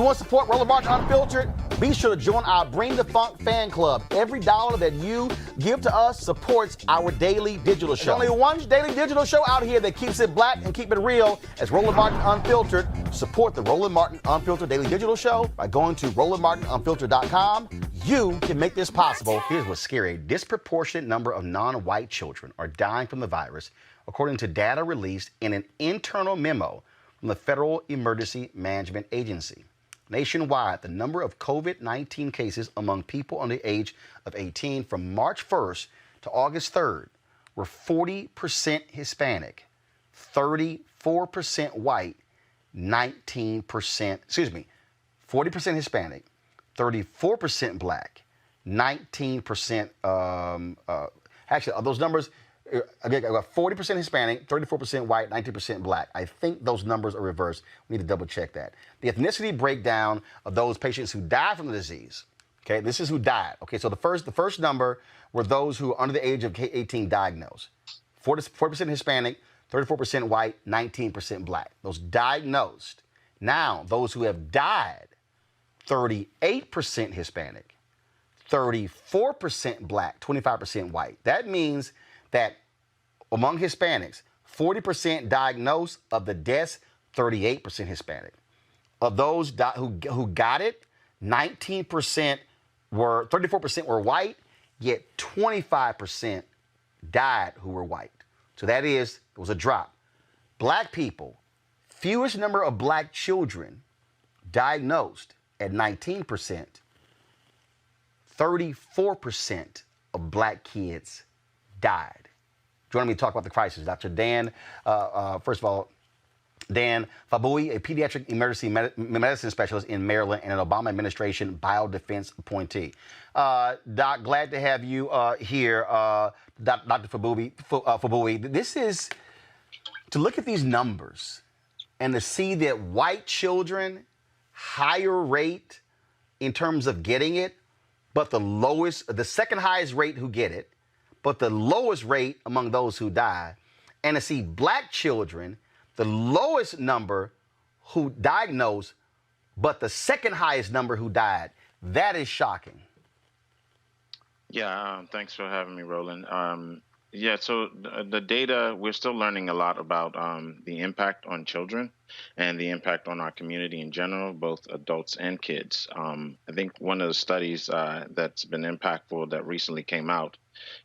You want to support Roland Martin Unfiltered? Be sure to join our Bring the Funk fan club. Every dollar that you give to us supports our daily digital show. There's only one daily digital show out here that keeps it black and keep it real. As Roland Martin Unfiltered. Support the Roland Martin Unfiltered daily digital show by going to RolandMartinUnfiltered.com. You can make this possible. Here's what's scary. A disproportionate number of non-white children are dying from the virus, according to data released in an internal memo from the Federal Emergency Management Agency. Nationwide, the number of COVID-19 cases among people under the age of 18 from March 1st to August 3rd were 40% Hispanic, 34% white, 40% Hispanic, 34% black, 19%, actually, of those numbers, again, I got 40% Hispanic, 34% white, 19% black. I think those numbers are reversed. We need to double check that. The ethnicity breakdown of those patients who died from the disease, okay, this is who died. Okay, so the first number were those who are under the age of 18 diagnosed. 40% Hispanic, 34% white, 19% black. Those diagnosed. Now, those who have died, 38% Hispanic, 34% black, 25% white. That means that among Hispanics, 40% diagnosed of the deaths, 38% Hispanic. Of those who got it, 34% were white, yet 25% died who were white. So that is, it was a drop. Black people, fewest number of black children diagnosed at 19%, 34% of black kids died. Joining me to talk about the crisis, Dr. Dan, first of all, Dan Fabui, a pediatric emergency medicine specialist in Maryland and an Obama administration biodefense appointee. Doc, glad to have you here, Dr. Fabui. This is, to look at these numbers and to see that white children, higher rate in terms of getting it, but the second highest rate who get it, but the lowest rate among those who die, and to see black children, the lowest number who diagnosed, but the second highest number who died. That is shocking. Yeah, thanks for having me, Roland. Yeah, so the data, we're still learning a lot about the impact on children and the impact on our community in general, both adults and kids. I think one of the studies that's been impactful that recently came out,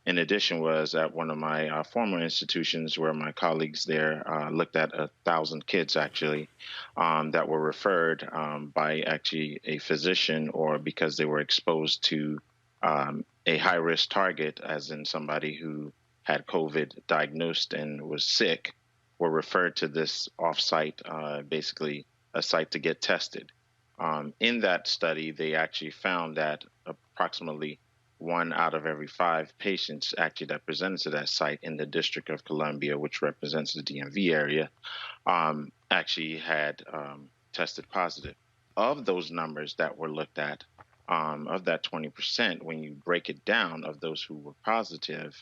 in addition, was at one of my former institutions where my colleagues there looked at 1,000 kids actually that were referred by actually a physician or because they were exposed to a high-risk target, as in somebody who had COVID diagnosed and was sick, were referred to this off-site, basically a site to get tested. In that study, they actually found that approximately 1 out of every 5 patients actually that presented to that site in the District of Columbia, which represents the DMV area, actually had tested positive. Of those numbers that were looked at, of that 20%, when you break it down of those who were positive,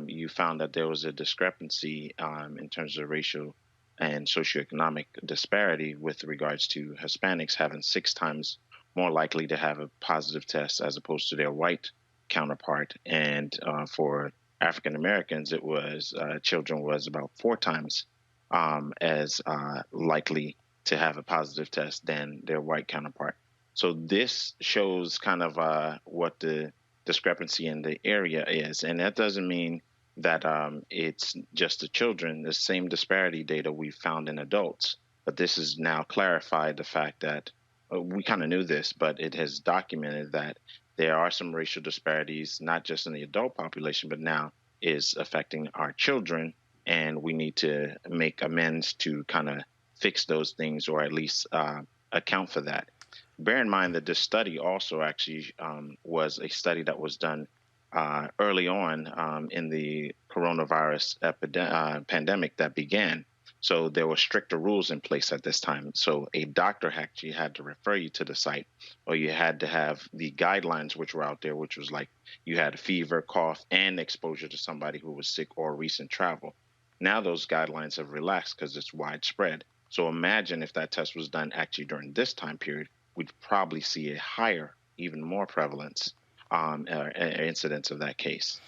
you found that there was a discrepancy in terms of racial and socioeconomic disparity with regards to Hispanics having 6 times more likely to have a positive test as opposed to their white counterpart. And for African Americans, it was children was about 4 times as likely to have a positive test than their white counterpart. So this shows kind of what the discrepancy in the area is. And that doesn't mean that it's just the children. The same disparity data we found in adults. But this has now clarified the fact that we kind of knew this, but it has documented that there are some racial disparities, not just in the adult population, but now is affecting our children. And we need to make amends to kind of fix those things or at least account for that. Bear in mind that this study also actually was a study that was done early on in the coronavirus pandemic that began. So there were stricter rules in place at this time. So a doctor actually had to refer you to the site, or you had to have the guidelines which were out there, which was like you had a fever, cough, and exposure to somebody who was sick or recent travel. Now those guidelines have relaxed because it's widespread. So imagine if that test was done actually during this time period, we'd probably see a higher, even more prevalence incidence of that case.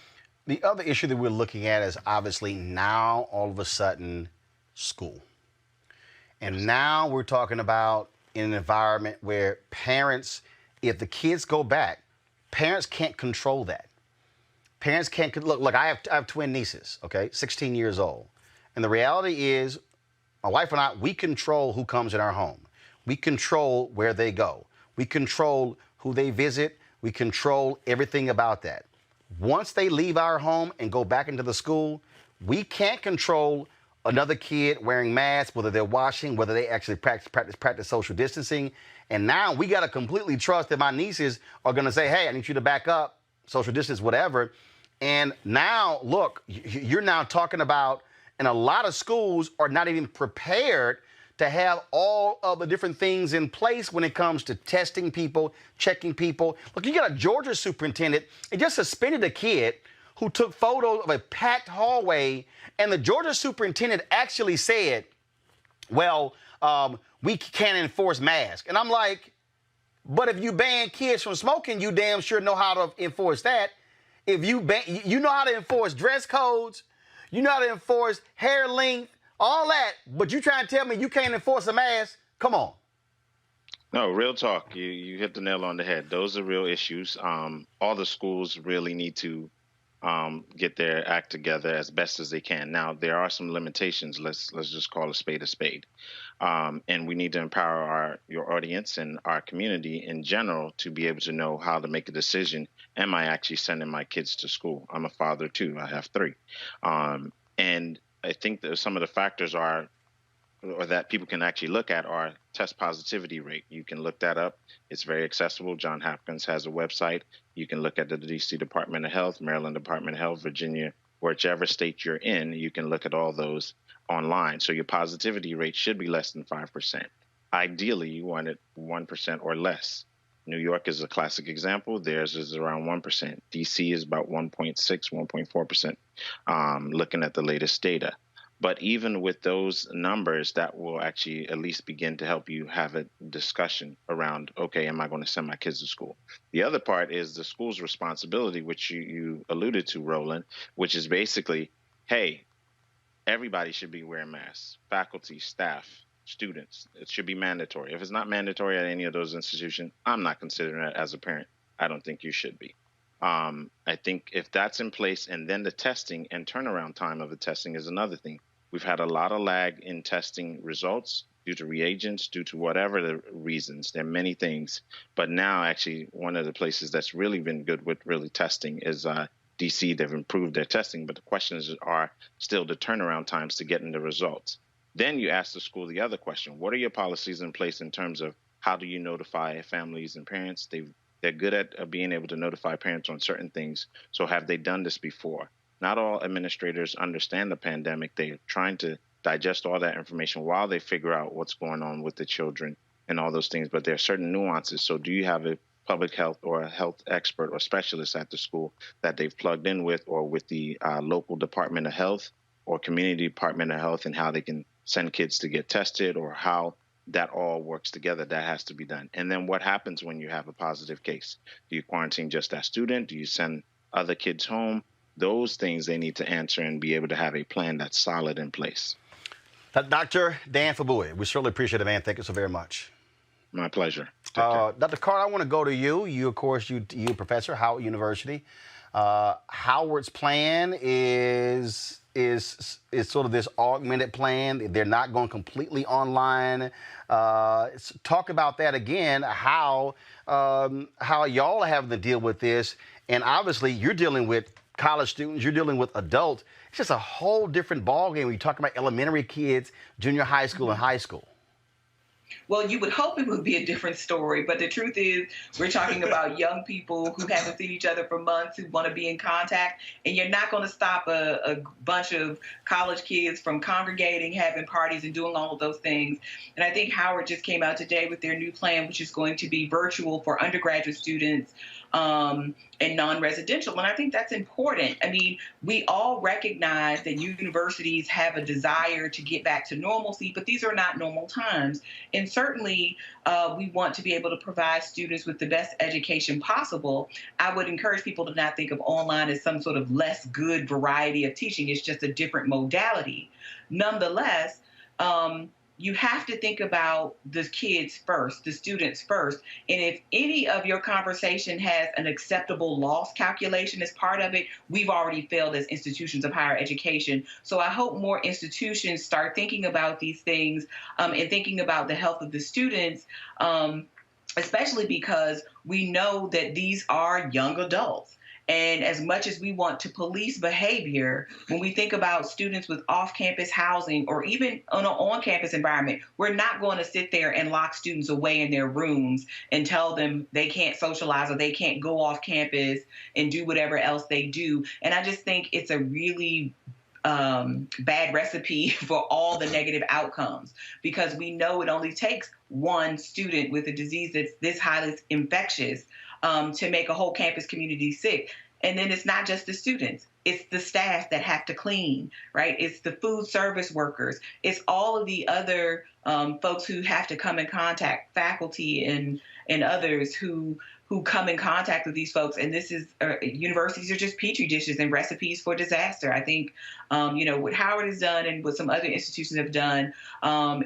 The other issue that we're looking at is obviously now all of a sudden school. And now we're talking about in an environment where parents, if the kids go back, parents can't control that. Parents can't look. I have twin nieces, okay, 16 years old, and the reality is, my wife and I, we control who comes in our home. We control where they go. We control who they visit. We control everything about that. Once they leave our home and go back into the school, we can't control another kid wearing masks, whether they're washing, whether they actually practice social distancing. And now we got to completely trust that my nieces are going to say, hey, I need you to back up, social distance, whatever. And now, look, you're now talking about, and a lot of schools are not even prepared to have all of the different things in place when it comes to testing people, checking people. Look, you got a Georgia superintendent, and just suspended a kid who took photos of a packed hallway, and the Georgia superintendent actually said, well, we can't enforce masks. And I'm like, but if you ban kids from smoking, you damn sure know how to enforce that. If you know how to enforce dress codes, you know how to enforce hair length, all that, but you trying to tell me you can't enforce a mask? Come on. No, real talk. You hit the nail on the head. Those are real issues. All the schools really need to get their act together as best as they can. Now, there are some limitations. Let's just call a spade a spade. And we need to empower your audience and our community in general to be able to know how to make a decision. Am I actually sending my kids to school? I'm a father too. I have 3. And I think that some of the factors are, or that people can actually look at, are test positivity rate. You can look that up. It's very accessible. Johns Hopkins has a website. You can look at the DC Department of Health, Maryland Department of Health, Virginia, whichever state you're in, you can look at all those online. So your positivity rate should be less than 5%. Ideally, you want it 1% or less. New York is a classic example. Theirs is around 1%. DC is about 1.6, 1.4%, looking at the latest data. But even with those numbers, that will actually at least begin to help you have a discussion around, okay, am I going to send my kids to school? The other part is the school's responsibility, which you alluded to, Roland, which is basically, hey, everybody should be wearing masks, faculty, staff, students. It should be mandatory. If it's not mandatory at any of those institutions, I'm not considering it as a parent. I don't think you should be. I think if that's in place, and then the testing and turnaround time of the testing is another thing. We've had a lot of lag in testing results due to reagents, due to whatever the reasons. There are many things. But now, actually, one of the places that's really been good with really testing is DC. They've improved their testing. But the questions are still the turnaround times to getting the results. Then you ask the school the other question. What are your policies in place in terms of how do you notify families and parents? They're good at being able to notify parents on certain things. So have they done this before? Not all administrators understand the pandemic. They're trying to digest all that information while they figure out what's going on with the children and all those things. But there are certain nuances. So do you have a public health or a health expert or specialist at the school that they've plugged in with, or with the local Department of Health or community Department of Health, and how they can send kids to get tested, or how that all works together? That has to be done. And then what happens when you have a positive case? Do you quarantine just that student? Do you send other kids home? Those things they need to answer and be able to have a plan that's solid in place. Dr. Dan Fabouy, we certainly appreciate it, man. Thank you so very much. My pleasure. Dr. Carter, I want to go to you. You, of course, you professor, Howard University. Howard's plan is sort of this augmented plan. They're not going completely online. Talk about that again, how y'all are having to deal with this. And obviously, you're dealing with college students, you're dealing with adults. It's just a whole different ballgame when you talk about elementary kids, junior high school, and high school. Well, you would hope it would be a different story, but the truth is we're talking about young people who haven't seen each other for months, who want to be in contact, and you're not going to stop a bunch of college kids from congregating, having parties, and doing all of those things. And I think Howard just came out today with their new plan, which is going to be virtual for undergraduate students and non-residential. And I think that's important. I mean, we all recognize that universities have a desire to get back to normalcy, but these are not normal times. And certainly we want to be able to provide students with the best education possible. I would encourage people to not think of online as some sort of less good variety of teaching. It's just a different modality. Nonetheless, you have to think about the kids first, the students first. And if any of your conversation has an acceptable loss calculation as part of it, we've already failed as institutions of higher education. So I hope more institutions start thinking about these things and thinking about the health of the students, especially because we know that these are young adults. And as much as we want to police behavior, when we think about students with off-campus housing or even on an on-campus environment, we're not going to sit there and lock students away in their rooms and tell them they can't socialize or they can't go off campus and do whatever else they do. And I just think it's a really bad recipe for all the negative outcomes, because we know it only takes one student with a disease that's this highly infectious to make a whole campus community sick. And then it's not just the students. It's the staff that have to clean, right? It's the food service workers. It's all of the other folks who have to come in contact, faculty and others who come in contact with these folks. And this is, universities are just petri dishes and recipes for disaster. I think, what Howard has done and what some other institutions have done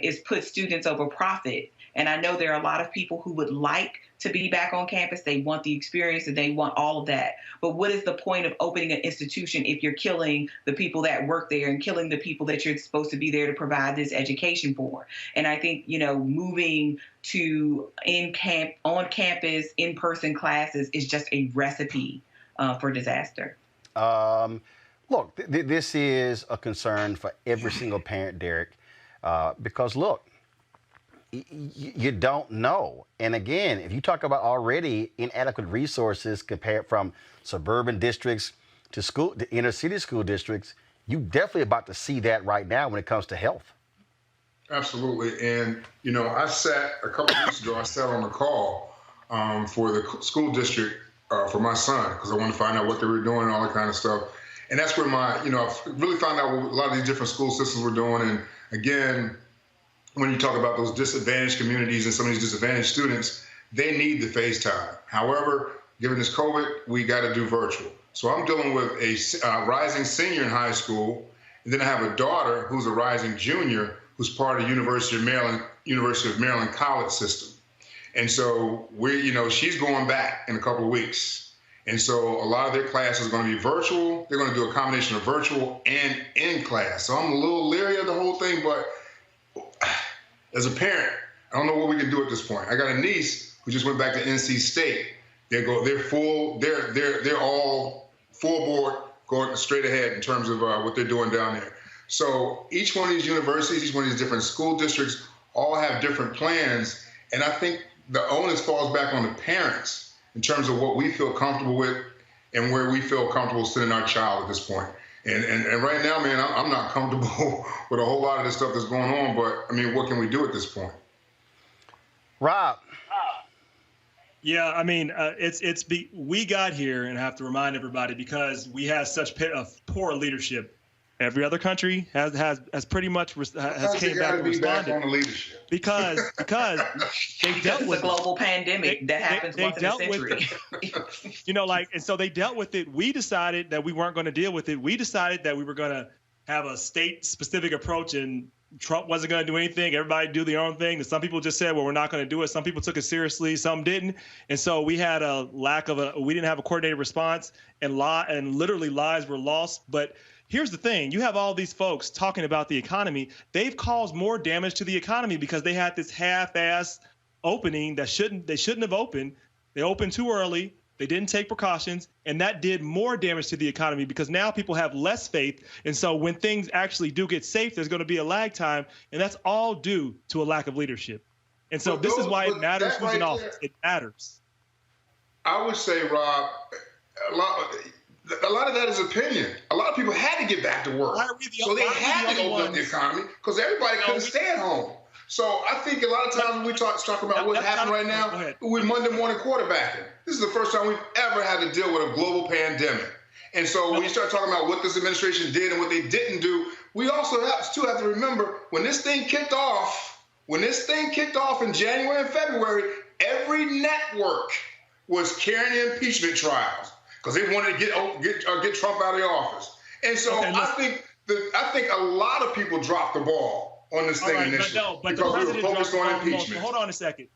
is put students over profit. And I know there are a lot of people who would like to be back on campus. They want the experience and they want all of that. But what is the point of opening an institution if you're killing the people that work there and killing the people that you're supposed to be there to provide this education for? And I think, moving to on-campus, in-person classes is just a recipe for disaster. Look, this is a concern for every single parent, Derek, because look, you don't know. And again, if you talk about already inadequate resources compared from suburban districts to inner city school districts, you definitely about to see that right now when it comes to health. Absolutely. And, I sat a couple of weeks ago, I sat on the call for the school district for my son, because I wanted to find out what they were doing and all that kind of stuff. And that's where I've really found out what a lot of these different school systems were doing. And again, when you talk about those disadvantaged communities and some of these disadvantaged students, they need the face time. However, given this COVID, we got to do virtual. So I'm dealing with a rising senior in high school, and then I have a daughter who's a rising junior who's part of the University of Maryland College system. And so she's going back in a couple of weeks. And so a lot of their classes are going to be virtual. They're going to do a combination of virtual and in class. So I'm a little leery of the whole thing, but as a parent, I don't know what we can do at this point. I got a niece who just went back to NC State. They're all full board, going straight ahead in terms of what they're doing down there. So each one of these universities, each one of these different school districts all have different plans. And I think the onus falls back on the parents in terms of what we feel comfortable with and where we feel comfortable sending our child at this point. And right now, man, I'm not comfortable with a whole lot of this stuff that's going on. But, what can we do at this point? Rob. Yeah, we got here, and I have to remind everybody, because we had such poor leadership. Every other country has pretty much came back and responded on the leadership. because they dealt with a global pandemic that happens once in a century. And so they dealt with it. We decided that we weren't going to deal with it. We decided that we were going to have a state-specific approach, and Trump wasn't going to do anything. Everybody do their own thing. And some people just said, well, we're not going to do it. Some people took it seriously. Some didn't. And so we had we didn't have a coordinated response, and literally lives were lost. But here's the thing. You have all these folks talking about the economy. They've caused more damage to the economy because they had this half-ass opening they shouldn't have opened. They opened too early. They didn't take precautions, and that did more damage to the economy because now people have less faith. And so when things actually do get safe, there's going to be a lag time, and that's all due to a lack of leadership. And so this is why it matters who's in office. It matters. I would say, Rob, a lot of that is opinion. A lot of people had to get back to work. So they had to open up the economy because everybody couldn't stay at home. So I think a lot of times when we talk about what's happening right now, we're Monday morning quarterbacking. This is the first time we've ever had to deal with a global pandemic. And so when you start talking about what this administration did and what they didn't do, we also have to remember when this thing kicked off in January and February, every network was carrying the impeachment trials because they wanted to get Trump out of the office. And so I think a lot of people dropped the ball on this thing initially because we were focused on impeachment. Hold on a second.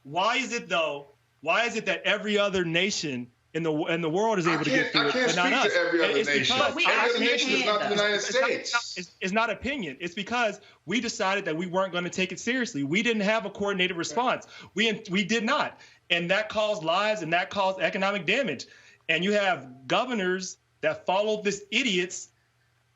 Why is it that every other nation in the world is able to get through it, but not us? Every other nation. Every other nation is not the United States. It's not opinion. It's because we decided that we weren't going to take it seriously. We didn't have a coordinated response. We did not, and that caused lives and that caused economic damage. And you have governors that followed this idiot's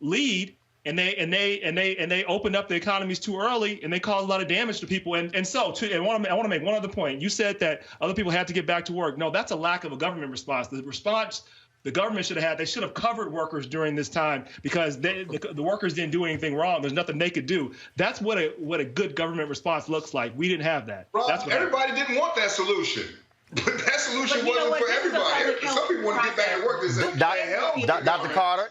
lead, and they opened up the economies too early, and they caused a lot of damage to people. And I want to make one other point. You said that other people had to get back to work. No, that's a lack of a government response. The response the government should have had, they should have covered workers during this time because the workers didn't do anything wrong. There's nothing they could do. That's what a good government response looks like. We didn't have that. Rob, everybody didn't want that solution. But that solution wasn't for everybody. Some people want to get back to work.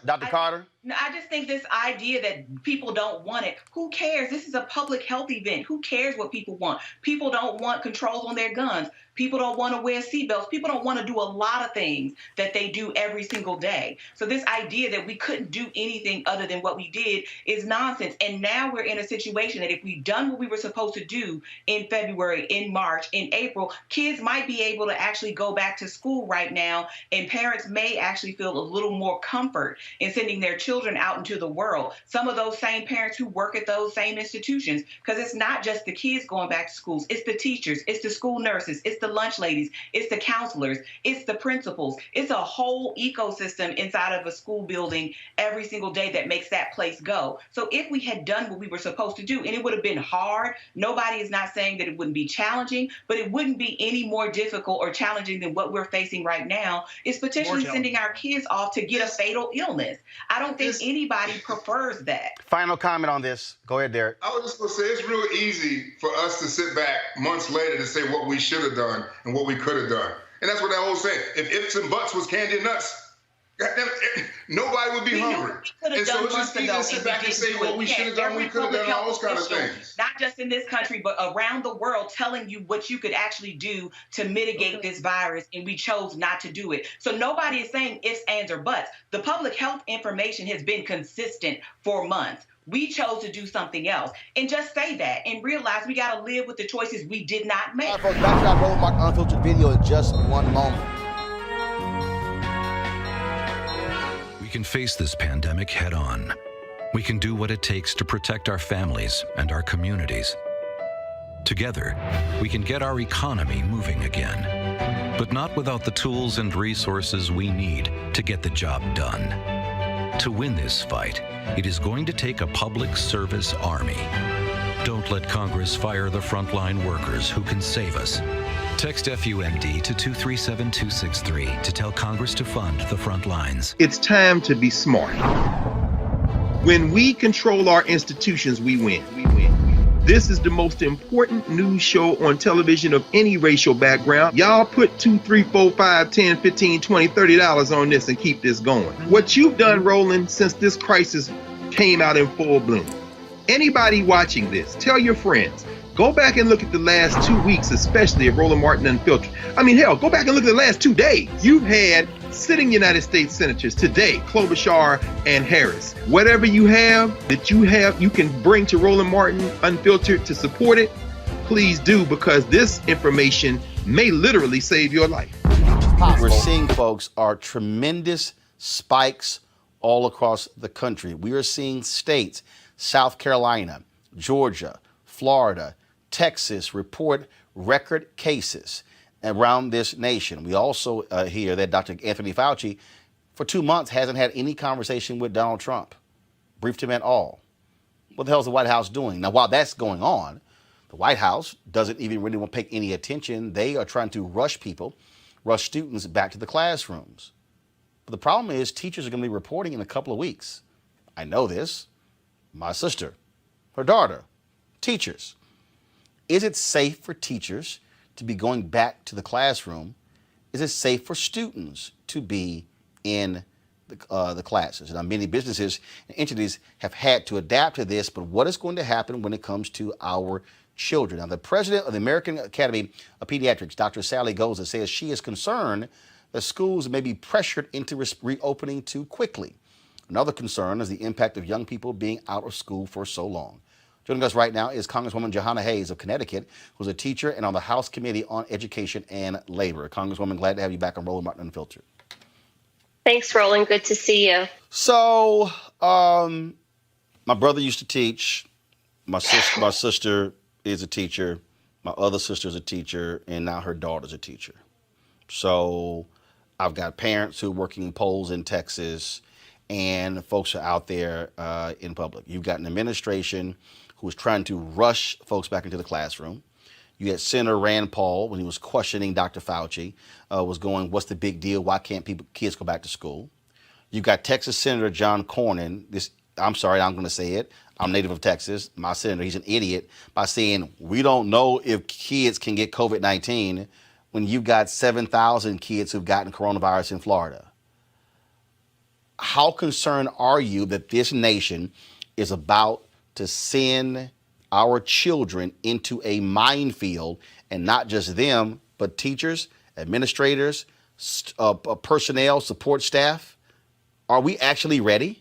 Dr. Carter. No, I just think this idea that people don't want it. Who cares? This is a public health event. Who cares what people want? People don't want controls on their guns. People don't want to wear seatbelts. People don't want to do a lot of things that they do every single day. So this idea that we couldn't do anything other than what we did is nonsense. And now we're in a situation that if we'd done what we were supposed to do in February, in March, in April, kids might be able to actually go back to school right now, and parents may actually feel a little more comfort in sending their children out into the world. Some of those same parents who work at those same institutions, because it's not just the kids going back to schools, it's the teachers, it's the school nurses, it's the lunch ladies, it's the counselors, it's the principals. It's a whole ecosystem inside of a school building every single day that makes that place go. So if we had done what we were supposed to do, and it would have been hard, nobody is not saying that it wouldn't be challenging, but it wouldn't be any more difficult or challenging than what we're facing right now, is potentially sending our kids off to get a fatal illness. I don't think anybody prefers that. Final comment on this. Go ahead, Derek. I was just going to say, it's real easy for us to sit back months later to say what we should have done and what we could have done. And that's what that whole saying. If ifs and buts was candy and nuts, goddamn, nobody would be hungry. And so it's just easy to sit back and say what we should have done, we could have done, all those kind of things. Not just in this country, but around the world, telling you what you could actually do to mitigate this virus, and we chose not to do it. So nobody is saying ifs, ands, or buts. The public health information has been consistent for months. We chose to do something else. And just say that and realize we got to live with the choices we did not make. All right, folks, back to our Roland Martin Unfiltered video in just one moment. We can face this pandemic head on. We can do what it takes to protect our families and our communities. Together, we can get our economy moving again, but not without the tools and resources we need to get the job done. To win this fight, it is going to take a public service army. Don't let Congress fire the frontline workers who can save us. Text FUMD to 237263 to tell Congress to fund the front lines. It's time to be smart. When we control our institutions, we win. This is the most important news show on television of any racial background. Y'all put $2, $3, $4, $5, $10, $15, $20, $30 on this and keep this going. What you've done, Roland, since this crisis came out in full bloom. Anybody watching this, tell your friends. Go back and look at the last 2 weeks, especially of Roland Martin Unfiltered. I mean, hell, go back and look at the last 2 days. You've had sitting United States senators today, Klobuchar and Harris. Whatever you have that you can bring to Roland Martin Unfiltered to support it, please do, because this information may literally save your life. We're seeing, folks, are tremendous spikes all across the country. We are seeing states, South Carolina, Georgia, Florida, Texas, report record cases around this nation. We also hear that Dr. Anthony Fauci, for 2 months, hasn't had any conversation with Donald Trump, briefed him at all. What the hell is the White House doing? Now, while that's going on, The White House doesn't even really want to pay any attention. They are trying to rush students back to the classrooms. But the problem is teachers are going to be reporting in a couple of weeks. I know this. My sister, her daughter, teachers. Is it safe for teachers to be going back to the classroom? Is it safe for students to be in the classes? Now, many businesses and entities have had to adapt to this, but what is going to happen when it comes to our children? Now, the president of the American Academy of Pediatrics, Dr. Sally Goza, says she is concerned that schools may be pressured into reopening too quickly. Another concern is the impact of young people being out of school for so long. Joining us right now is Congresswoman Jahana Hayes of Connecticut, who's a teacher and on the House Committee on Education and Labor. Congresswoman, glad to have you back on Roland Martin Unfiltered. Thanks, Roland. Good to see you. So, my brother used to teach. My sister is a teacher. My other sister is a teacher, and now her daughter's a teacher. So, I've got parents who are working polls in Texas, and folks are out there in public. You've got an administration who is trying to rush folks back into the classroom. You had Senator Rand Paul, when he was questioning Dr. Fauci, was going, what's the big deal? Why can't kids go back to school? You've got Texas Senator John Cornyn. I'm sorry, I'm going to say it. I'm native of Texas. My senator, he's an idiot by saying we don't know if kids can get COVID-19 when you've got 7,000 kids who've gotten coronavirus in Florida. How concerned are you that this nation is about to send our children into a minefield, and not just them, but teachers, administrators, personnel, support staff? Are we actually ready?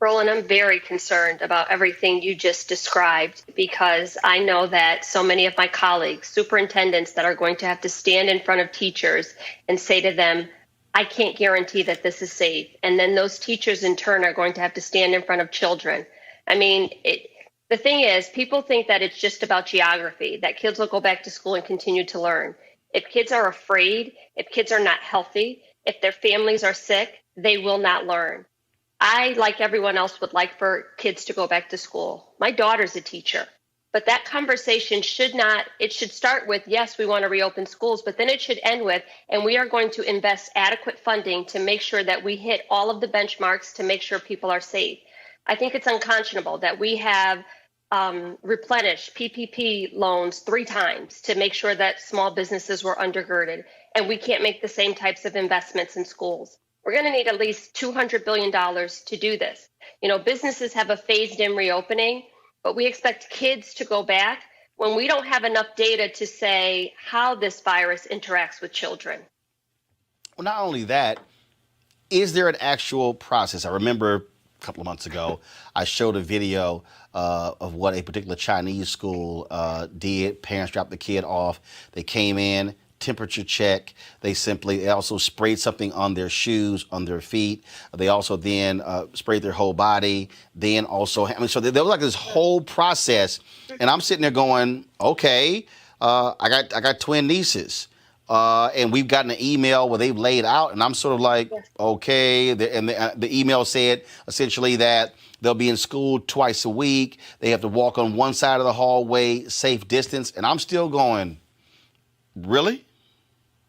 Roland, I'm very concerned about everything you just described, because I know that so many of my colleagues, superintendents, that are going to have to stand in front of teachers and say to them, I can't guarantee that this is safe. And then those teachers in turn are going to have to stand in front of children. I mean, the thing is, people think that it's just about geography, that kids will go back to school and continue to learn. If kids are afraid, if kids are not healthy, if their families are sick, they will not learn. I, like everyone else, would like for kids to go back to school. My daughter's a teacher. But that conversation should start with, yes, we want to reopen schools, but then it should end with, and we are going to invest adequate funding to make sure that we hit all of the benchmarks to make sure people are safe. I think it's unconscionable that we have replenished PPP loans 3 times to make sure that small businesses were undergirded, and we can't make the same types of investments in schools. We're going to need at least $200 billion to do this. You know, businesses have a phased-in reopening, but we expect kids to go back when we don't have enough data to say how this virus interacts with children. Well, not only that, is there an actual process? I remember a couple of months ago, I showed a video of what a particular Chinese school did. Parents dropped the kid off. They came in, temperature check. They also sprayed something on their shoes, on their feet. They also then sprayed their whole body. Then also, so there was like this whole process. And I'm sitting there going, okay, I got twin nieces. And we've gotten an email where they've laid out, and I'm sort of like, okay. The email said essentially that they'll be in school twice a week. They have to walk on one side of the hallway, safe distance. And I'm still going, really?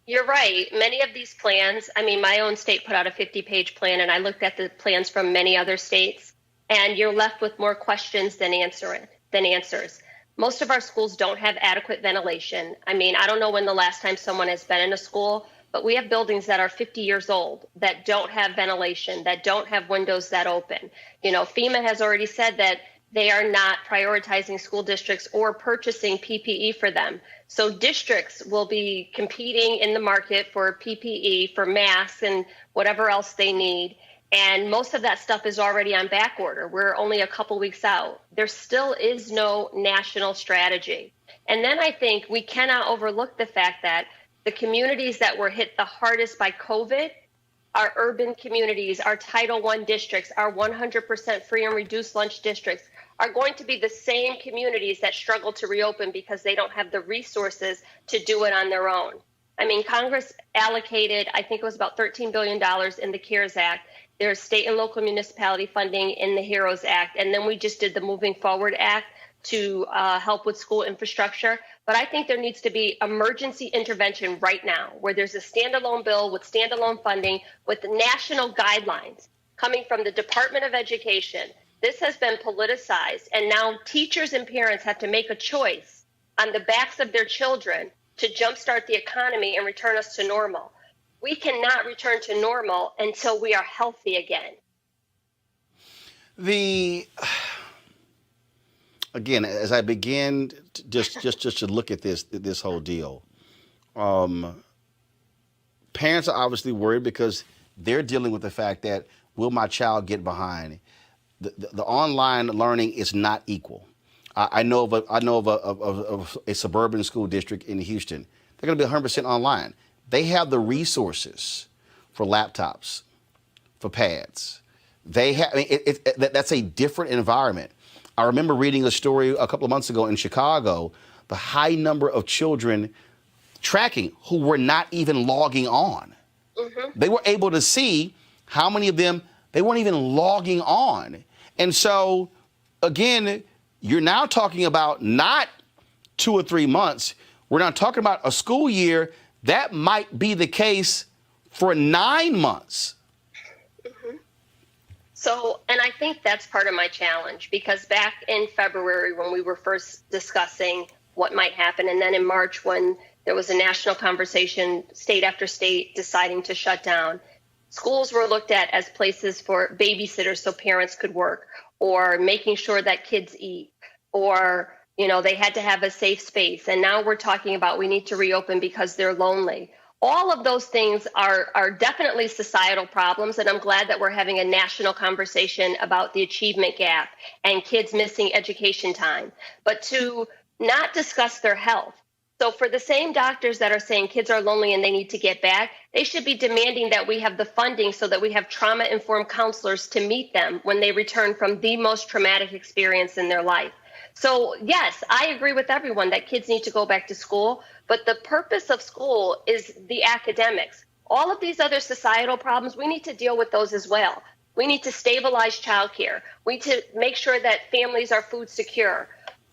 You're right. Many of these plans, I mean, my own state put out a 50-page plan, and I looked at the plans from many other states, and you're left with more questions than answers. Most of our schools don't have adequate ventilation. I mean, I don't know when the last time someone has been in a school, but we have buildings that are 50 years old that don't have ventilation, that don't have windows that open. You know, FEMA has already said that they are not prioritizing school districts or purchasing PPE for them. So districts will be competing in the market for PPE, for masks and whatever else they need. And most of that stuff is already on back order. We're only a couple weeks out. There still is no national strategy. And then I think we cannot overlook the fact that the communities that were hit the hardest by COVID, our urban communities, our Title I districts, our 100% free and reduced lunch districts, are going to be the same communities that struggle to reopen because they don't have the resources to do it on their own. I mean, Congress allocated, I think it was about $13 billion in the CARES Act, There's state and local municipality funding in the HEROES Act. And then we just did the Moving Forward Act to help with school infrastructure. But I think there needs to be emergency intervention right now, where there's a standalone bill with standalone funding with national guidelines coming from the Department of Education. This has been politicized, and now teachers and parents have to make a choice on the backs of their children to jumpstart the economy and return us to normal. We cannot return to normal until we are healthy again. Again, as I begin just to look at this whole deal, parents are obviously worried because they're dealing with the fact that, will my child get behind? The online learning is not equal. I know of a suburban school district in Houston. They're going to be 100% online. They have the resources for laptops, for pads. They have. I mean, that's a different environment. I remember reading a story a couple of months ago in Chicago, the high number of children tracking who were not even logging on. Mm-hmm. They were able to see how many of them, they weren't even logging on. And so, again, you're now talking about not 2 or 3 months. We're not talking about a school year. That might be the case for 9 months. Mm-hmm. So, and I think that's part of my challenge, because back in February when we were first discussing what might happen, and then in March when there was a national conversation, state after state deciding to shut down, schools were looked at as places for babysitters so parents could work, or making sure that kids eat, or, you know, they had to have a safe space. And now we're talking about we need to reopen because they're lonely. All of those things are definitely societal problems, and I'm glad that we're having a national conversation about the achievement gap and kids missing education time, but to not discuss their health. So for the same doctors that are saying kids are lonely and they need to get back, they should be demanding that we have the funding so that we have trauma-informed counselors to meet them when they return from the most traumatic experience in their life. So yes, I agree with everyone that kids need to go back to school, but the purpose of school is the academics. All of these other societal problems, we need to deal with those as well. We need to stabilize childcare. We need to make sure that families are food secure,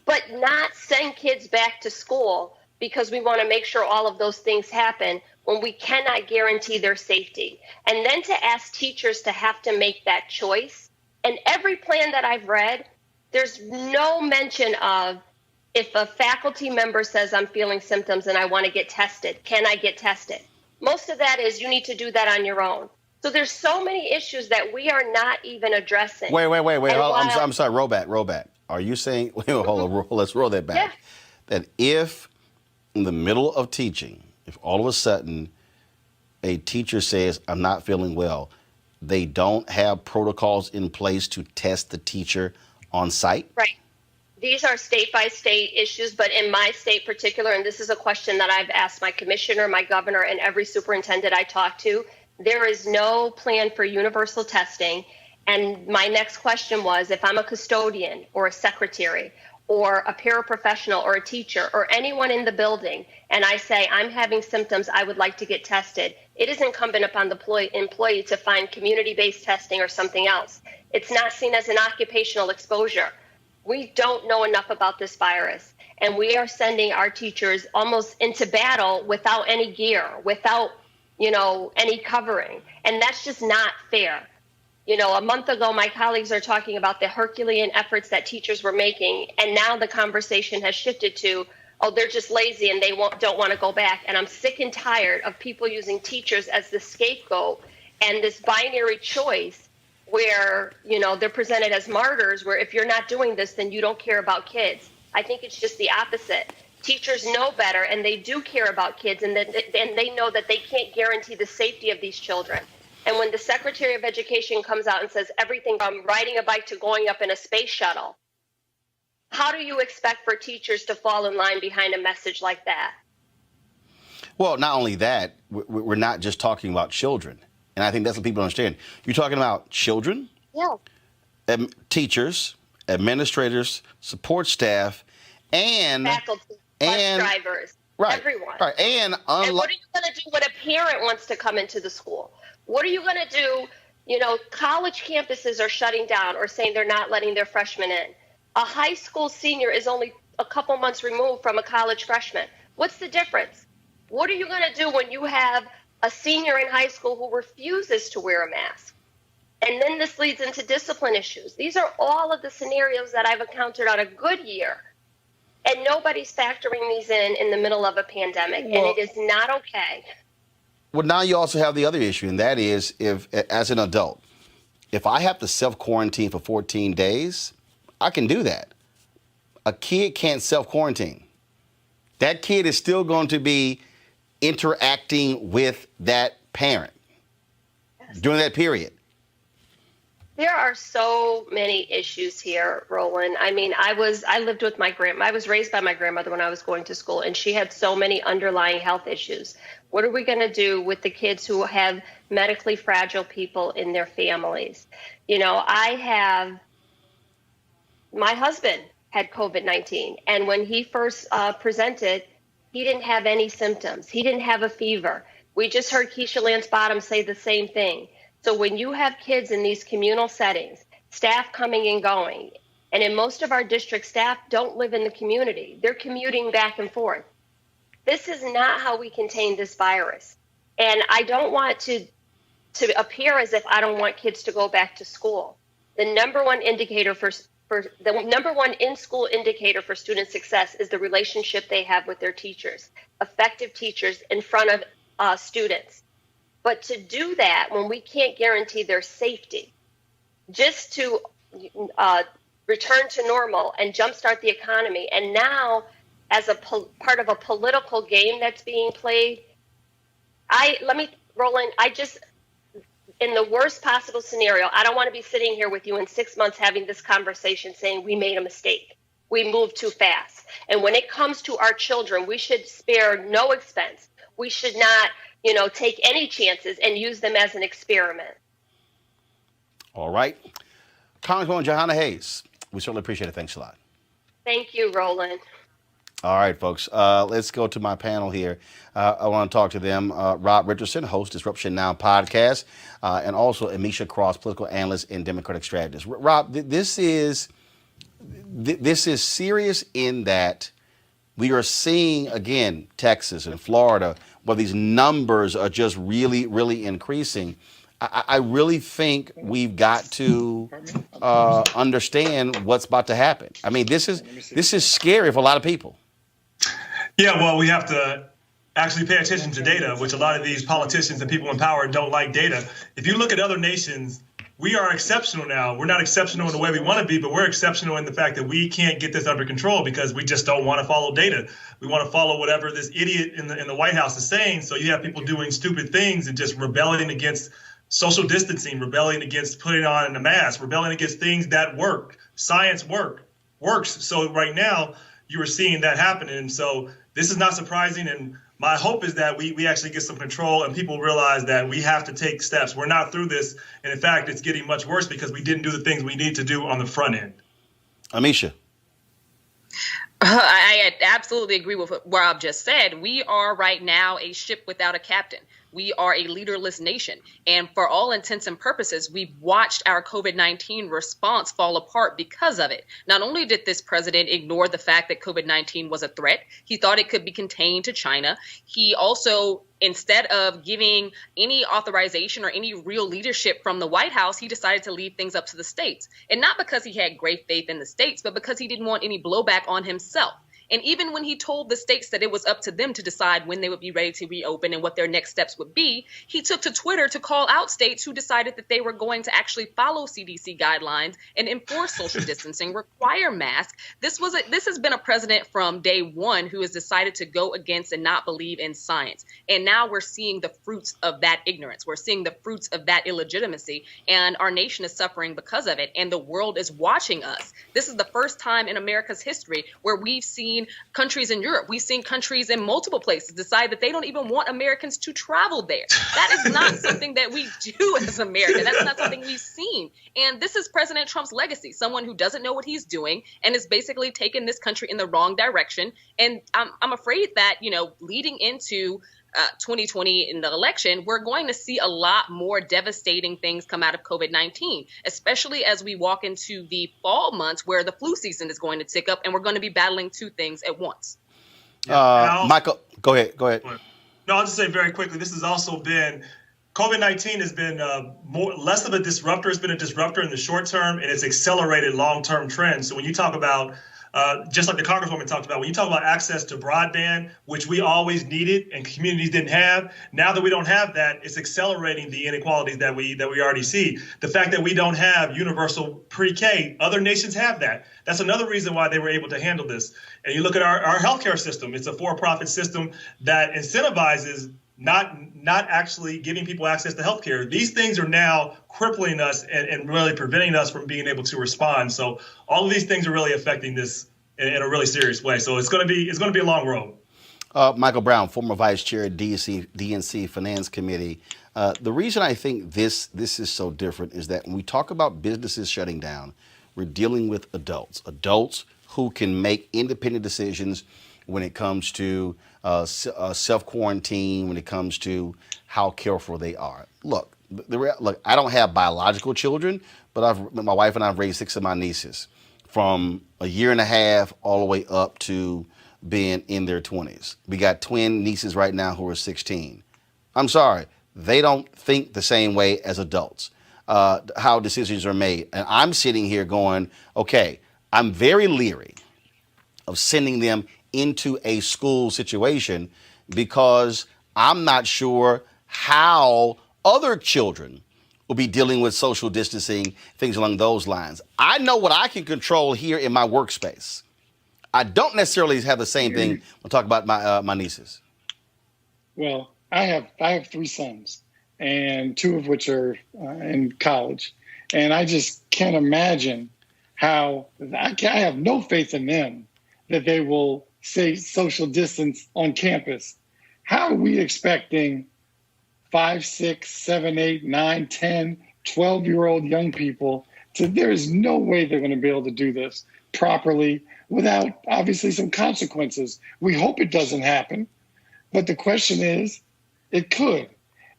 but not send kids back to school because we want to make sure all of those things happen when we cannot guarantee their safety. And then to ask teachers to have to make that choice. And every plan that I've read, there's no mention of, if a faculty member says I'm feeling symptoms and I want to get tested, can I get tested? Most of that is you need to do that on your own. So there's so many issues that we are not even addressing. Wait. I'm sorry. Roll back. Are you saying, hold on, let's roll that back. Yeah. That if in the middle of teaching, if all of a sudden a teacher says, I'm not feeling well, they don't have protocols in place to test the teacher on site? Right. These are state by state issues, but in my state particular, and this is a question that I've asked my commissioner, my governor, and every superintendent I talk to, there is no plan for universal testing. And my next question was, if I'm a custodian or a secretary or a paraprofessional or a teacher or anyone in the building, and I say, I'm having symptoms, I would like to get tested, it is incumbent upon the employee to find community-based testing or something else. It's not seen as an occupational exposure. We don't know enough about this virus, and we are sending our teachers almost into battle without any gear, without, any covering. And that's just not fair. A month ago, my colleagues are talking about the Herculean efforts that teachers were making, and now the conversation has shifted to, oh, they're just lazy and they don't want to go back. And I'm sick and tired of people using teachers as the scapegoat and this binary choice where, they're presented as martyrs, where if you're not doing this, then you don't care about kids. I think it's just the opposite. Teachers know better, and they do care about kids, and they know that they can't guarantee the safety of these children. And when the Secretary of Education comes out and says everything from riding a bike to going up in a space shuttle, how do you expect for teachers to fall in line behind a message like that? Well, not only that, we're not just talking about children. And I think that's what people understand. You're talking about children, yeah, teachers, administrators, support staff, and faculty, bus drivers, right, everyone. Right, and what are you going to do when a parent wants to come into the school? What are you going to do, College campuses are shutting down or saying they're not letting their freshmen in. A high school senior is only a couple months removed from a college freshman. What's the difference? What are you going to do when you have a senior in high school who refuses to wear a mask? And then this leads into discipline issues. These are all of the scenarios that I've encountered on a good year. And nobody's factoring these in the middle of a pandemic. And it is not okay. Well, now you also have the other issue, and that is if, as an adult, if I have to self-quarantine for 14 days, I can do that. A kid can't self-quarantine. That kid is still going to be interacting with that parent during that period. There are so many issues here, Roland. I mean, I lived with my grandma. I was raised by my grandmother when I was going to school, and she had so many underlying health issues. What are we going to do with the kids who have medically fragile people in their families? My husband had COVID-19, and when he first presented, he didn't have any symptoms. He didn't have a fever. We just heard Keisha Lance Bottoms say the same thing. So when you have kids in these communal settings, staff coming and going, and in most of our district, staff don't live in the community. They're commuting back and forth. This is not how we contain this virus. And I don't want to appear as if I don't want kids to go back to school. The number one indicator the number one in-school indicator for student success is the relationship they have with their teachers, effective teachers in front of students. But to do that when we can't guarantee their safety, just to return to normal and jumpstart the economy, and now as a part of a political game that's being played, Roland, in the worst possible scenario, I don't want to be sitting here with you in 6 months having this conversation saying we made a mistake. We moved too fast. And when it comes to our children, we should spare no expense. We should not, take any chances and use them as an experiment. All right. Congresswoman Jahana Hayes, we certainly appreciate it. Thanks a lot. Thank you, Roland. All right, folks. Let's go to my panel here. I want to talk to them. Rob Richardson, host Disruption Now podcast, and also Amisha Cross, political analyst and Democratic strategist. Rob, this is serious in that we are seeing, again, Texas and Florida, where these numbers are just really, really increasing. I really think we've got to understand what's about to happen. I mean, this is scary for a lot of people. Yeah, well, we have to actually pay attention to data, which a lot of these politicians and people in power don't like data. If you look at other nations, we are exceptional now. We're not exceptional in the way we want to be, but we're exceptional in the fact that we can't get this under control because we just don't want to follow data. We want to follow whatever this idiot in the White House is saying. So you have people doing stupid things and just rebelling against social distancing, rebelling against putting on a mask, rebelling against things that work. Science works. So right now you are seeing that happening. So this is not surprising. And my hope is that we actually get some control and people realize that we have to take steps. We're not through this. And in fact, it's getting much worse because we didn't do the things we need to do on the front end. Amisha. I absolutely agree with what Rob just said. We are right now a ship without a captain. We are a leaderless nation. And for all intents and purposes, we've watched our COVID-19 response fall apart because of it. Not only did this president ignore the fact that COVID-19 was a threat, he thought it could be contained to China. He also, instead of giving any authorization or any real leadership from the White House, he decided to leave things up to the states. And not because he had great faith in the states, but because he didn't want any blowback on himself. And even when he told the states that it was up to them to decide when they would be ready to reopen and what their next steps would be, he took to Twitter to call out states who decided that they were going to actually follow CDC guidelines and enforce social distancing, require masks. This has been a president from day one who has decided to go against and not believe in science. And now we're seeing the fruits of that ignorance. We're seeing the fruits of that illegitimacy, and our nation is suffering because of it. And the world is watching us. This is the first time in America's history where we've seen countries in Europe, we've seen countries in multiple places decide that they don't even want Americans to travel there. That is not something that we do as America. That's not something we've seen. And this is President Trump's legacy, someone who doesn't know what he's doing and is basically taking this country in the wrong direction. And I'm afraid that, leading into 2020 in the election, we're going to see a lot more devastating things come out of COVID-19, especially as we walk into the fall months where the flu season is going to tick up and we're going to be battling two things at once. Michael, go ahead. No, I'll just say very quickly, this has also been, COVID-19 has been less of a disruptor. It's been a disruptor in the short term, and it's accelerated long-term trends. So when you talk about, just like the Congresswoman talked about, when you talk about access to broadband, which we always needed and communities didn't have, now that we don't have that, it's accelerating the inequalities that we already see. The fact that we don't have universal pre-K, other nations have that. That's another reason why they were able to handle this. And you look at our healthcare system, it's a for-profit system that incentivizes not actually giving people access to healthcare. These things are now crippling us and really preventing us from being able to respond. So all of these things are really affecting this in a really serious way. So it's going to be a long road. Michael Brown, former vice chair of DNC Finance Committee. The reason I think this is so different is that when we talk about businesses shutting down, we're dealing with adults who can make independent decisions when it comes to self-quarantine, when it comes to how careful they are. Look, I don't have biological children, but my wife and I have raised 6 of my nieces from a year and a half all the way up to being in their 20s. We got twin nieces right now who are 16. I'm sorry, they don't think the same way as adults, how decisions are made. And I'm sitting here going, okay, I'm very leery of sending them into a school situation because I'm not sure how other children will be dealing with social distancing, things along those lines. I know what I can control here in my workspace. I don't necessarily have the same thing when talk about my nieces. Well, I have 3 sons, and 2 of which are in college, and I just can't imagine how I have no faith in them that they will say social distance on campus. How are we expecting 5, 6, 7, 8, 9, 10, 12-year-old young people there is no way they're going to be able to do this properly without obviously some consequences. We hope it doesn't happen, but the question is, it could.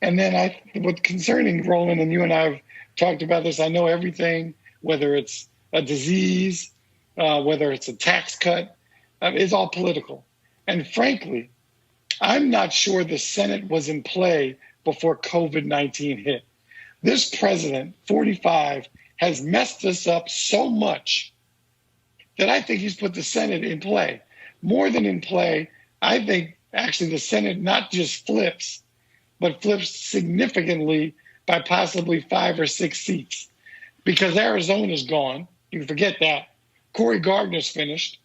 And then what's concerning, Roland, and you and I have talked about this, I know everything, whether it's a disease, whether it's a tax cut, it's all political. And frankly, I'm not sure the Senate was in play before COVID-19 hit. This president, 45, has messed us up so much that I think he's put the Senate in play. More than in play, I think actually the Senate not just flips, but flips significantly by possibly 5 or 6 seats. Because Arizona's gone, you forget that. Cory Gardner's finished.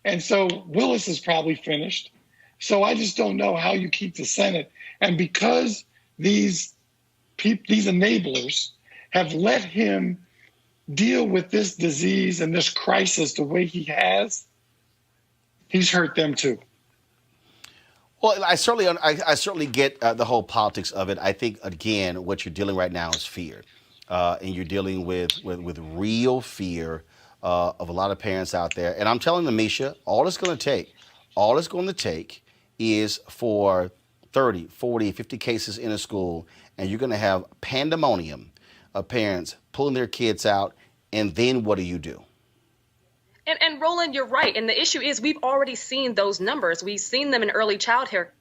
And so Willis is probably finished. So I just don't know how you keep the Senate. And because these enablers have let him deal with this disease and this crisis the way he has, he's hurt them too. Well, I certainly get the whole politics of it. I think, again, what you're dealing right now is fear. And you're dealing with real fear of a lot of parents out there. And I'm telling them, Misha, all it's going to take is for 30, 40, 50 cases in a school, and you're going to have pandemonium of parents pulling their kids out, and then what do you do? And Roland, you're right. And the issue is we've already seen those numbers. We've seen them in early child care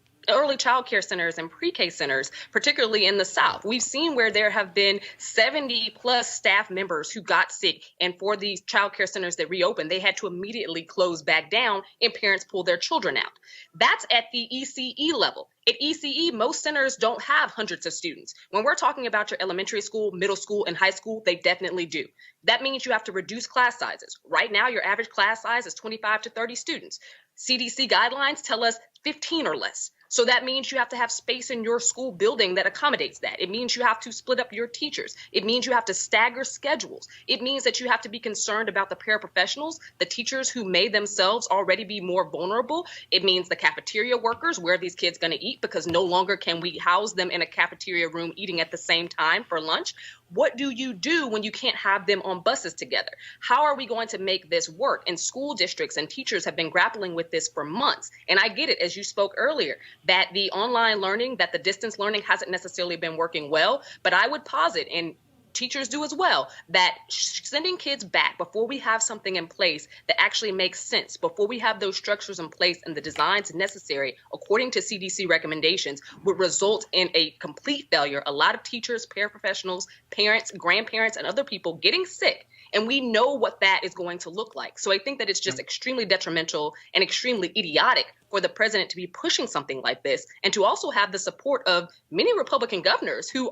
centers and pre-K centers, particularly in the South. We've seen where there have been 70 plus staff members who got sick. And for these child care centers that reopened, they had to immediately close back down and parents pull their children out. That's at the ECE level. At ECE, most centers don't have hundreds of students. When we're talking about your elementary school, middle school, and high school, they definitely do. That means you have to reduce class sizes. Right now, your average class size is 25 to 30 students. CDC guidelines tell us 15 or less. So that means you have to have space in your school building that accommodates that. It means you have to split up your teachers. It means you have to stagger schedules. It means that you have to be concerned about the paraprofessionals, the teachers who may themselves already be more vulnerable. It means the cafeteria workers, where are these kids going to eat? Because no longer can we house them in a cafeteria room eating at the same time for lunch. What do you do when you can't have them on buses together? How are we going to make this work? And school districts and teachers have been grappling with this for months. And I get it, as you spoke earlier, that the online learning, that the distance learning hasn't necessarily been working well. But I would posit, and teachers do as well, that sending kids back before we have something in place that actually makes sense, before we have those structures in place and the designs necessary, according to CDC recommendations, would result in a complete failure. A lot of teachers, paraprofessionals, parents, grandparents, and other people getting sick. And we know what that is going to look like. So I think that it's just extremely detrimental and extremely idiotic for the president to be pushing something like this, and to also have the support of many Republican governors who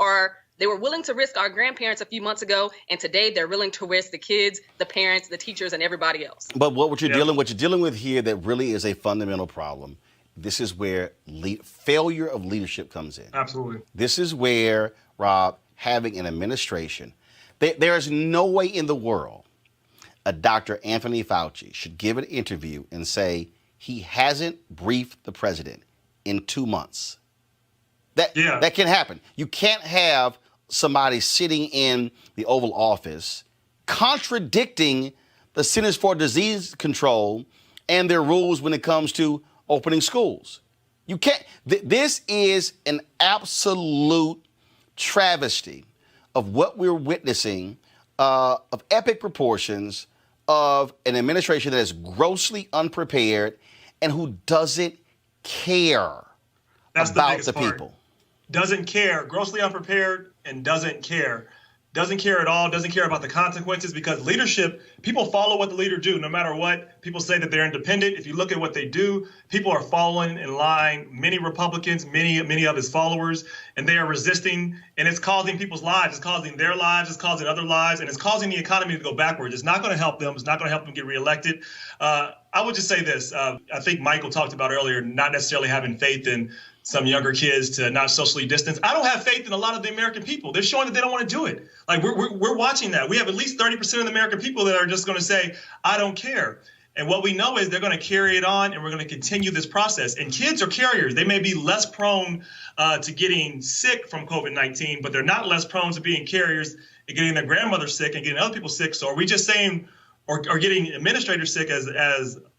they were willing to risk our grandparents a few months ago, and today they're willing to risk the kids, the parents, the teachers, and everybody else. But what you're dealing with here that really is a fundamental problem. This is where failure of leadership comes in. Absolutely. This is where, Rob, having an administration, there is no way in the world a Dr. Anthony Fauci should give an interview and say he hasn't briefed the president in 2 months. That can happen. You can't have somebody sitting in the Oval Office contradicting the Centers for Disease Control and their rules when it comes to opening schools. You can't. This is an absolute travesty of what we're witnessing, of epic proportions, of an administration that is grossly unprepared and who doesn't care about the people. Doesn't care, grossly unprepared, and doesn't care. Doesn't care at all, doesn't care about the consequences, because leadership, people follow what the leader do, no matter what. People say that they're independent. If you look at what they do, people are following in line. Many Republicans, many of his followers, and they are resisting, and it's causing people's lives. It's causing their lives, it's causing other lives, and it's causing the economy to go backwards. It's not going to help them. It's not going to help them get reelected. I would just say this. I think Michael talked about earlier, not necessarily having faith in some younger kids to not socially distance. I don't have faith in a lot of the American people. They're showing that they don't want to do it. Like we're watching that. We have at least 30% of the American people that are just going to say, I don't care. And what we know is they're going to carry it on, and we're going to continue this process. And kids are carriers. They may be less prone to getting sick from COVID-19, but they're not less prone to being carriers and getting their grandmother sick and getting other people sick. So are we just saying, or getting administrators sick, as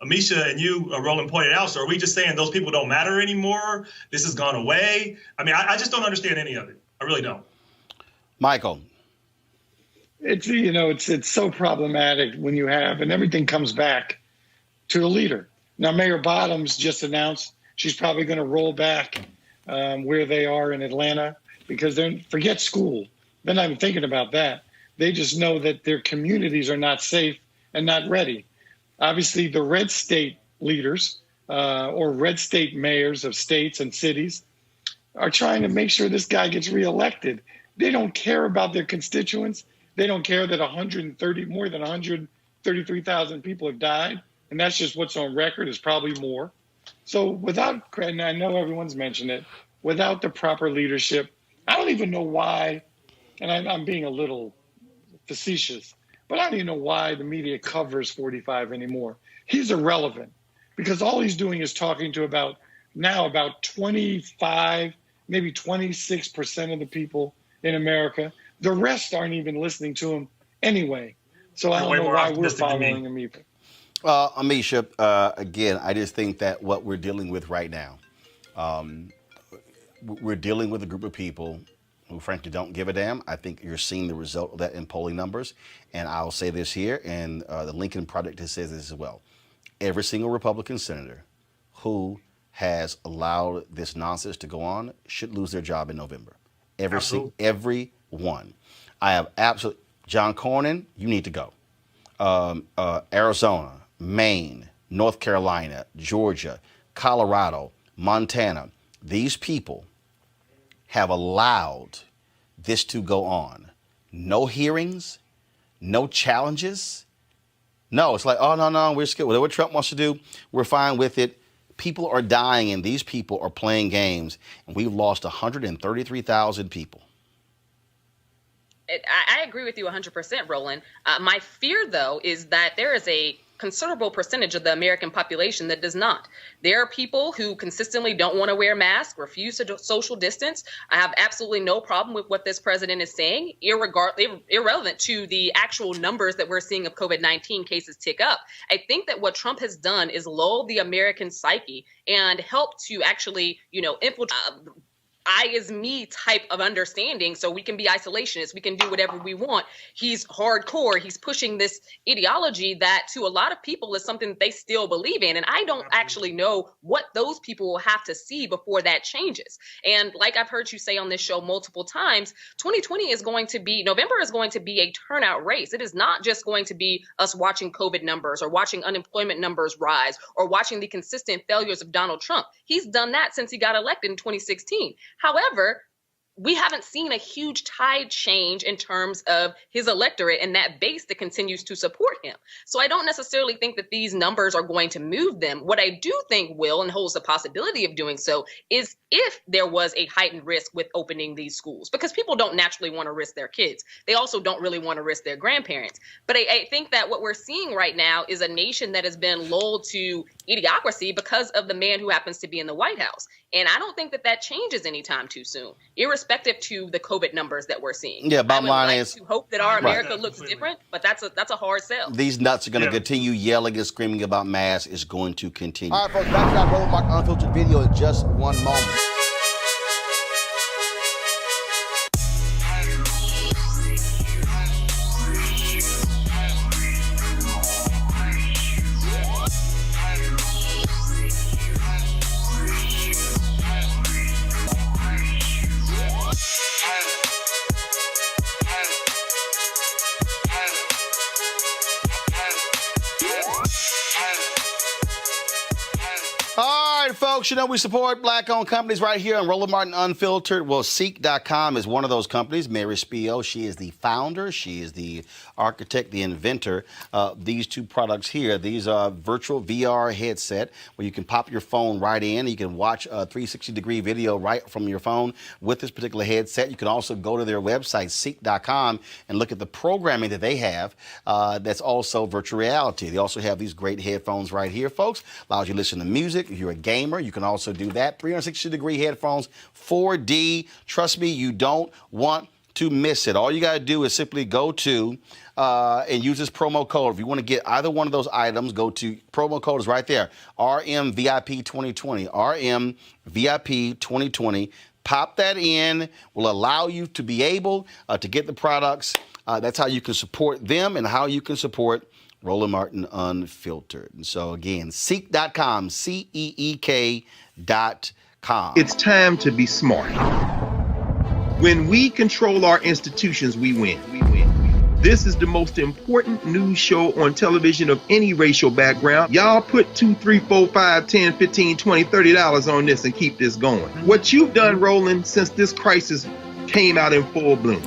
Amisha and you, Roland, pointed out? So are we just saying those people don't matter anymore? This has gone away? I mean, I just don't understand any of it. I really don't. Michael. It's so problematic when you have, and everything comes back to a leader. Now, Mayor Bottoms just announced she's probably going to roll back where they are in Atlanta, because forget school. They're not even thinking about that. They just know that their communities are not safe and not ready. Obviously, the red state leaders or red state mayors of states and cities are trying to make sure this guy gets reelected. They don't care about their constituents. They don't care that more than 133,000 people have died, and that's just what's on record. Is probably more. So without, and I know everyone's mentioned it, without the proper leadership, I don't even know why, and I'm being a little facetious, but I don't even know why the media covers 45 anymore. He's irrelevant, because all he's doing is talking to about 25, maybe 26% of the people in America. The rest aren't even listening to him anyway. So I don't know why we're following him either. Amisha, again, I just think that what we're dealing with right now, we're dealing with a group of people who frankly don't give a damn. I think you're seeing the result of that in polling numbers. And I'll say this here, and the Lincoln Project has said this as well. Every single Republican senator who has allowed this nonsense to go on should lose their job in November. Every one. I have absolutely, John Cornyn, you need to go. Arizona, Maine, North Carolina, Georgia, Colorado, Montana, these people have allowed this to go on. No hearings, no challenges. No, it's like, oh, no, we're scared. Whatever Trump wants to do, we're fine with it. People are dying, and these people are playing games, and we've lost 133,000 people. I agree with you 100%, Roland. My fear, though, is that there is a considerable percentage of the American population that does not. There are people who consistently don't want to wear masks, refuse to social distance. I have absolutely no problem with what this president is saying, irrelevant to the actual numbers that we're seeing of COVID-19 cases tick up. I think that what Trump has done is lull the American psyche and help to actually, infiltrate I is me type of understanding, so we can be isolationists, we can do whatever we want. He's hardcore. He's pushing this ideology that to a lot of people is something that they still believe in. And I don't actually know what those people will have to see before that changes. And like I've heard you say on this show multiple times, 2020 is going to be, November is going to be a turnout race. It is not just going to be us watching COVID numbers or watching unemployment numbers rise or watching the consistent failures of Donald Trump. He's done that since he got elected in 2016. However, we haven't seen a huge tide change in terms of his electorate and that base that continues to support him. So I don't necessarily think that these numbers are going to move them. What I do think will, and holds the possibility of doing so, is if there was a heightened risk with opening these schools, because people don't naturally want to risk their kids. They also don't really want to risk their grandparents. But I think that what we're seeing right now is a nation that has been lulled to idiocracy because of the man who happens to be in the White House. And I don't think that that changes anytime too soon, irrespective to the COVID numbers that we're seeing. Yeah, bottom line like is to hope that our America looks different, but that's a hard sell. These nuts are going to continue yelling and screaming about masks. It's going to continue. All right, folks, back to our Roland Martin Unfiltered video in just one moment. Folks, we support black-owned companies right here on Roland Martin Unfiltered. Well, Ceek.com is one of those companies. Mary Spio, she is the founder. She is the architect, the inventor. These two products here, these are virtual VR headset where you can pop your phone right in. You can watch a 360-degree video right from your phone with this particular headset. You can also go to their website, Ceek.com, and look at the programming that they have that's also virtual reality. They also have these great headphones right here, folks. Allows you to listen to music. If you're a gamer, you can also do that. 360-degree headphones, 4D. Trust me, you don't want to miss it. All you got to do is simply go to and use this promo code. If you want to get either one of those items, go to promo code is right there. RMVIP2020. RMVIP2020. Pop that in. Will allow you to be able to get the products. That's how you can support them and how you can support Roland Martin Unfiltered. And so again, Ceek.com, Ceek.com. It's time to be smart. When we control our institutions, we win. This is the most important news show on television of any racial background. Y'all put $2, $3, $4, $5, $10, $15, $20, $30 on this and keep this going. What you've done, Roland, since this crisis came out in full bloom.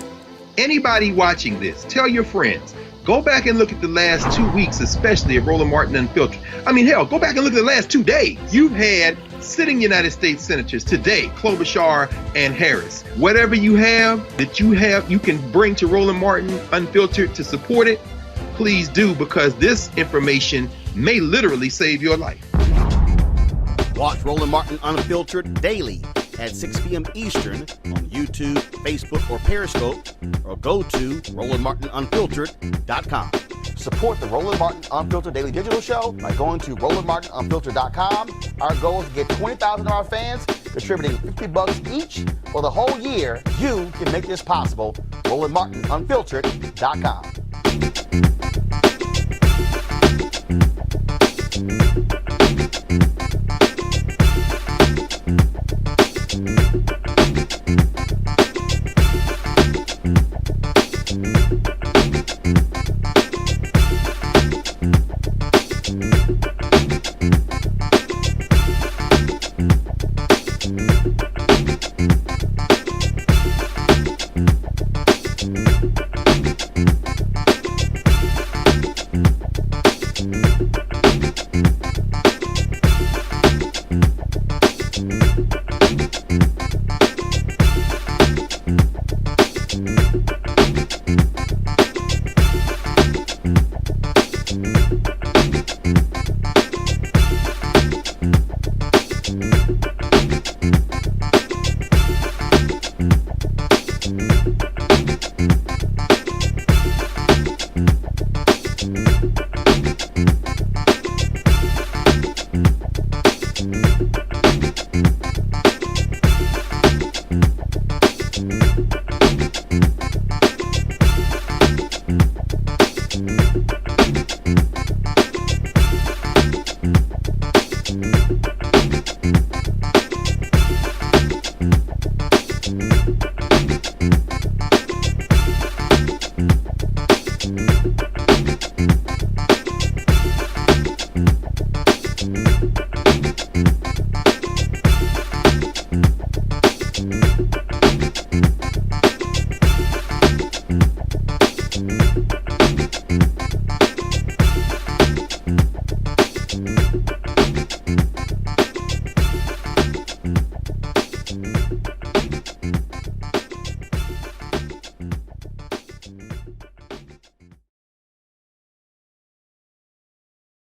Anybody watching this, tell your friends. Go back and look at the last 2 weeks, especially of Roland Martin Unfiltered. I mean, hell, go back and look at the last 2 days. You've had sitting United States senators today, Klobuchar and Harris. Whatever you have you can bring to Roland Martin Unfiltered to support it, please do, because this information may literally save your life. Watch Roland Martin Unfiltered daily at 6 p.m. Eastern on YouTube, Facebook, or Periscope, or go to RolandMartinUnfiltered.com. Support the Roland Martin Unfiltered Daily Digital Show by going to RolandMartinUnfiltered.com. Our goal is to get 20,000 of our fans contributing $50 each for the whole year. You can make this possible. RolandMartinUnfiltered.com.